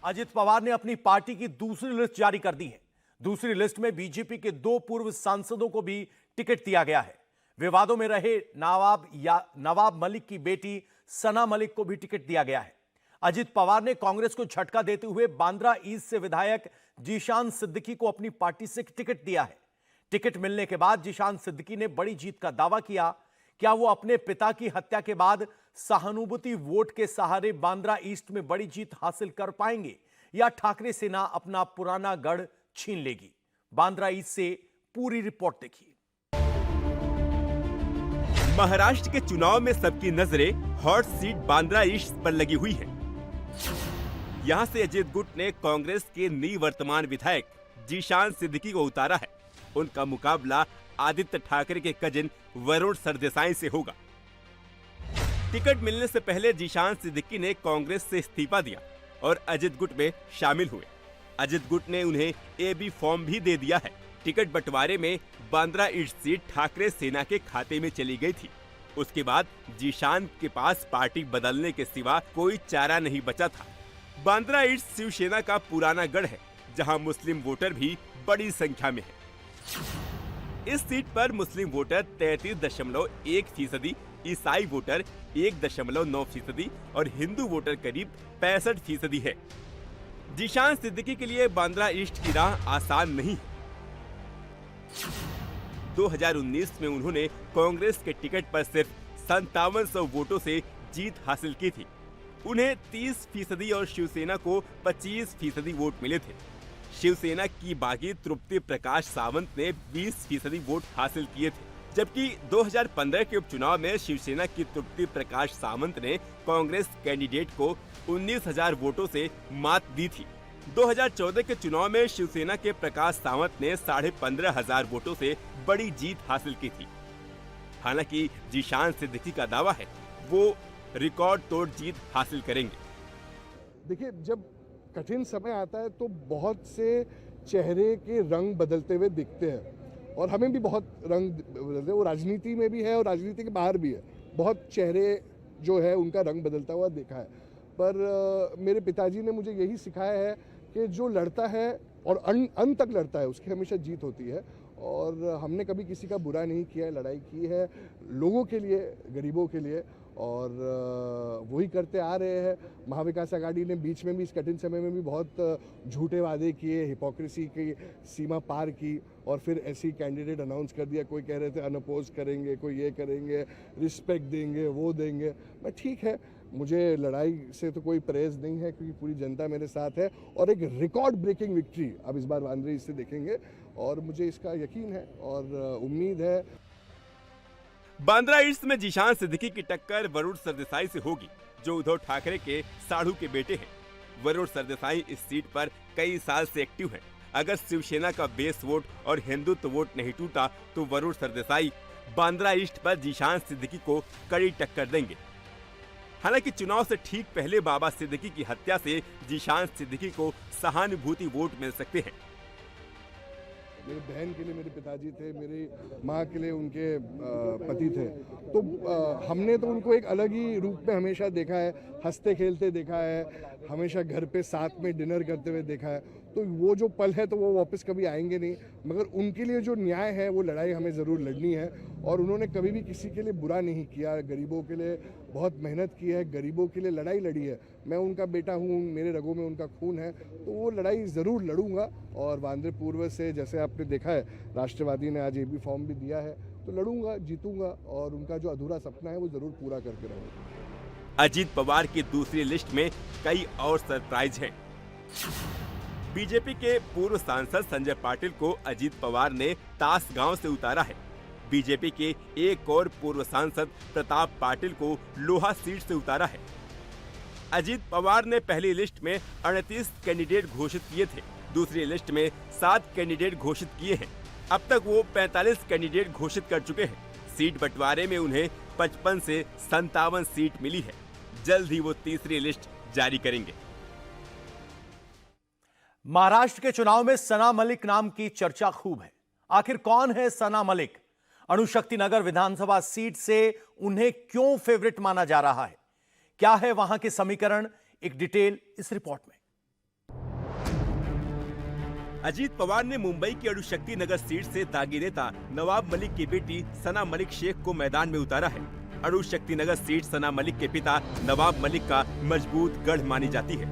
अजित पवार ने अपनी पार्टी की दूसरी लिस्ट जारी कर दी है। दूसरी लिस्ट में बीजेपी के 2 पूर्व सांसदों को भी टिकट दिया गया है। विवादों में रहे नवाब मलिक की बेटी सना मलिक को भी टिकट दिया गया है। अजित पवार ने कांग्रेस को झटका देते हुए बांद्रा ईस्ट से विधायक जीशान सिद्दीकी को अपनी पार्टी से टिकट दिया है। टिकट मिलने के बाद जीशान सिद्दीकी ने बड़ी जीत का दावा किया। क्या वो अपने पिता की हत्या के बाद सहानुभूति वोट के सहारे बांद्रा ईस्ट में बड़ी जीत हासिल कर पाएंगे या ठाकरे सेना अपना पुराना गढ़ छीन लेगी? बांद्रा ईस्ट से पूरी रिपोर्ट देखिए। महाराष्ट्र के चुनाव में सबकी नजरें हॉट सीट बांद्रा ईस्ट पर लगी हुई है। यहां से अजित गुट ने कांग्रेस के निवर्तमान विधायक जीशान सिद्दीकी को उतारा है। उनका मुकाबला आदित्य ठाकरे के कजिन वरुण सरदेसाई से होगा। टिकट मिलने से पहले जीशान सिद्दीकी ने कांग्रेस से इस्तीफा दिया और अजित गुट में शामिल हुए। अजित गुट ने उन्हें एबी फॉर्म भी दे दिया है। टिकट बंटवारे में बांद्रा ईस्ट सीट ठाकरे सेना के खाते में चली गई थी। उसके बाद जीशान के पास पार्टी बदलने के सिवा कोई चारा नहीं बचा था। बांद्रा ईस्ट शिवसेना का पुराना गढ़ है, जहां मुस्लिम वोटर भी बड़ी संख्या में है। इस सीट पर मुस्लिम वोटर 33.1%, ईसाई वोटर 1.9% और हिंदू वोटर करीब 65% है। जीशान सिद्दीकी के लिए बांद्रा ईस्ट की राह आसान नहीं है। 2019 में उन्होंने कांग्रेस के टिकट पर सिर्फ 5700 वोटों से जीत हासिल की थी। उन्हें 30% और शिवसेना को 25% वोट मिले थे। शिवसेना की बागी तृप्ति प्रकाश सावंत ने 20% वोट हासिल किए थे, जबकि 2015 के उपचुनाव में शिवसेना की तृप्ति प्रकाश सावंत ने कांग्रेस कैंडिडेट को 19,000 वोटों से मात दी थी। 2014 के चुनाव में शिवसेना के प्रकाश सावंत ने 15,500 वोटों से बड़ी जीत हासिल की थी। हालांकि जीशान सिद्दीकी का दावा है वो रिकॉर्ड तोड़ जीत हासिल करेंगे। देखिए, जब कठिन समय आता है तो बहुत से चेहरे के रंग बदलते हुए दिखते हैं और हमें भी बहुत रंग बदलते हैं। वो राजनीति में भी है और राजनीति के बाहर भी है। बहुत चेहरे जो है उनका रंग बदलता हुआ देखा है, पर मेरे पिताजी ने मुझे यही सिखाया है कि जो लड़ता है और अंत तक लड़ता है उसकी हमेशा जीत होती है। और हमने कभी किसी का बुरा नहीं किया है, लड़ाई की है लोगों के लिए, गरीबों के लिए, और वही करते आ रहे हैं। महाविकास आघाड़ी ने बीच में भी इस कठिन समय में भी बहुत झूठे वादे किए, हिपोक्रेसी की सीमा पार की और फिर ऐसे ही कैंडिडेट अनाउंस कर दिया। कोई कह रहे थे अनअपोज करेंगे, कोई ये करेंगे, रिस्पेक्ट देंगे, वो देंगे। मैं ठीक है, मुझे लड़ाई से तो कोई परहेज नहीं है क्योंकि पूरी जनता मेरे साथ है और एक रिकॉर्ड ब्रेकिंग विक्ट्री अब इस बार बांद्रा ईस्ट से देखेंगे और मुझे इसका यकीन है और उम्मीद है। बांद्रा ईस्ट में जीशान सिद्दीकी की टक्कर वरुण सरदेसाई से होगी, जो उद्धव ठाकरे के साढ़ू के बेटे हैं। वरुण सरदेसाई इस सीट पर कई साल से एक्टिव हैं। अगर शिवसेना का बेस वोट और हिंदुत्व वोट नहीं टूटा तो वरुण सरदेसाई बांद्रा ईस्ट पर जीशान सिद्दीकी को कड़ी टक्कर देंगे। हालांकि चुनाव से ठीक पहले बाबा सिद्दीकी की हत्या से जीशान सिद्दीकी को सहानुभूति वोट मिल सकते हैं। मेरी बहन के लिए मेरे पिताजी थे, मेरी माँ के लिए उनके पति थे, तो हमने तो उनको एक अलग ही रूप में हमेशा देखा है, हंसते खेलते देखा है, हमेशा घर पे साथ में डिनर करते हुए देखा है। तो वो जो पल है तो वो वापस कभी आएंगे नहीं, मगर उनके लिए जो न्याय है वो लड़ाई हमें ज़रूर लड़नी है। और उन्होंने कभी भी किसी के लिए बुरा नहीं किया, गरीबों के लिए बहुत मेहनत की है, गरीबों के लिए लड़ाई लड़ी है। मैं उनका बेटा हूँ, मेरे रगों में उनका खून है, तो वो लड़ाई ज़रूर लड़ूंगा। और बांद्रा पूर्व से जैसे आपने देखा है, राष्ट्रवादी ने आज एबी फॉर्म भी दिया है, तो लड़ूंगा, जीतूंगा और उनका जो अधूरा सपना है वो ज़रूर पूरा करके रहूँगा। अजित पवार की दूसरी लिस्ट में कई और सरप्राइज हैं। बीजेपी के पूर्व सांसद संजय पाटिल को अजित पवार ने तास गांव से उतारा है। बीजेपी के एक और पूर्व सांसद प्रताप पाटिल को लोहा सीट से उतारा है। अजित पवार ने पहली लिस्ट में 38 कैंडिडेट घोषित किए थे, दूसरी लिस्ट में 7 कैंडिडेट घोषित किए हैं। अब तक वो 45 कैंडिडेट घोषित कर चुके हैं। सीट बंटवारे में उन्हें 55 से 57 सीट मिली है। जल्द ही वो तीसरी लिस्ट जारी करेंगे। महाराष्ट्र के चुनाव में सना मलिक नाम की चर्चा खूब है। आखिर कौन है सना मलिक? अणुशक्ति नगर विधानसभा सीट से उन्हें क्यों फेवरेट माना जा रहा है? क्या है वहां के समीकरण? एक डिटेल इस रिपोर्ट में। अजीत पवार ने मुंबई की अणुशक्ति नगर सीट से दागी नेता नवाब मलिक की बेटी सना मलिक शेख को मैदान में उतारा है। अणुशक्ति नगर सीट सना मलिक के पिता नवाब मलिक का मजबूत गढ़ मानी जाती है।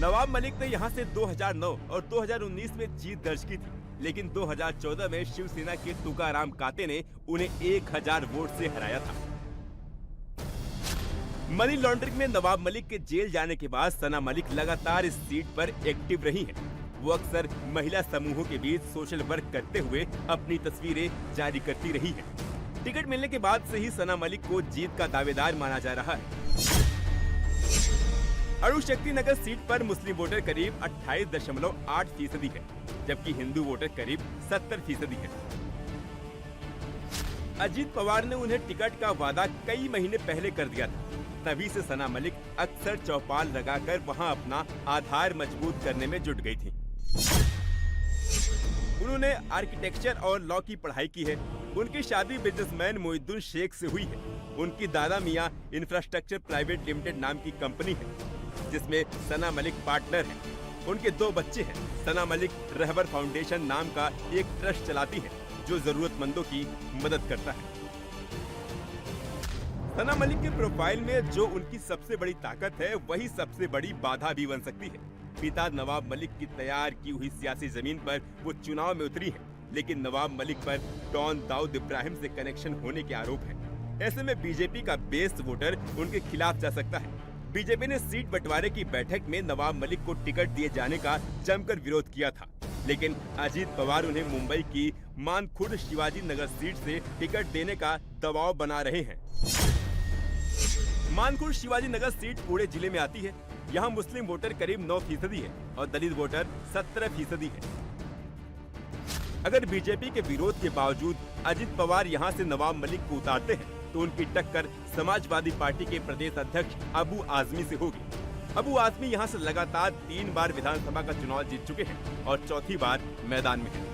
नवाब मलिक ने यहां से 2009 और 2019 में जीत दर्ज की थी, लेकिन 2014 में शिवसेना के तुकाराम काते ने उन्हें 1000 वोट से हराया था। मनी लॉन्ड्रिंग में नवाब मलिक के जेल जाने के बाद सना मलिक लगातार इस सीट पर एक्टिव रही हैं। वो अक्सर महिला समूहों के बीच सोशल वर्क करते हुए अपनी तस्वीरें जारी करती रही हैं। टिकट मिलने के बाद से ही सना मलिक को जीत का दावेदार माना जा रहा है। अणुशक्ति नगर सीट पर मुस्लिम वोटर करीब 28.8% है, जबकि हिंदू वोटर करीब 70% है। अजीत पवार ने उन्हें टिकट का वादा कई महीने पहले कर दिया था। तभी से सना मलिक अक्सर चौपाल लगाकर वहां अपना आधार मजबूत करने में जुट गई थी। उन्होंने आर्किटेक्चर और लॉ की पढ़ाई की है। उनकी शादी बिजनेसमैन मोहिद्दीन शेख से हुई है। उनकी दादा मियां इंफ्रास्ट्रक्चर प्राइवेट लिमिटेड नाम की कंपनी है, जिसमें सना मलिक पार्टनर है। उनके 2 बच्चे हैं। सना मलिक रहबर फाउंडेशन नाम का एक ट्रस्ट चलाती है, जो जरूरतमंदों की मदद करता है। सना मलिक के प्रोफाइल में जो उनकी सबसे बड़ी ताकत है, वही सबसे बड़ी बाधा भी बन सकती है। पिता नवाब मलिक की तैयार की हुई सियासी जमीन पर वो चुनाव में उतरी है, लेकिन नवाब मलिक पर डॉन दाऊद इब्राहिम से कनेक्शन होने के आरोप है। ऐसे में बीजेपी का बेस वोटर उनके खिलाफ जा सकता है। बीजेपी ने सीट बंटवारे की बैठक में नवाब मलिक को टिकट दिए जाने का जमकर विरोध किया था, लेकिन अजीत पवार उन्हें मुंबई की मानखुर्द शिवाजी नगर सीट से टिकट देने का दबाव बना रहे हैं। मानखुर्द शिवाजी नगर सीट पुणे जिले में आती है। यहाँ मुस्लिम वोटर करीब 9% है और दलित वोटर 17% है। अगर बीजेपी के विरोध के बावजूद अजीत पवार यहाँ से नवाब मलिक को उतारते हैं, तो उनकी टक्कर समाजवादी पार्टी के प्रदेश अध्यक्ष अबू आजमी से होगी। अबू आजमी यहाँ से लगातार 3 बार विधानसभा का चुनाव जीत चुके हैं और चौथी बार मैदान में हैं।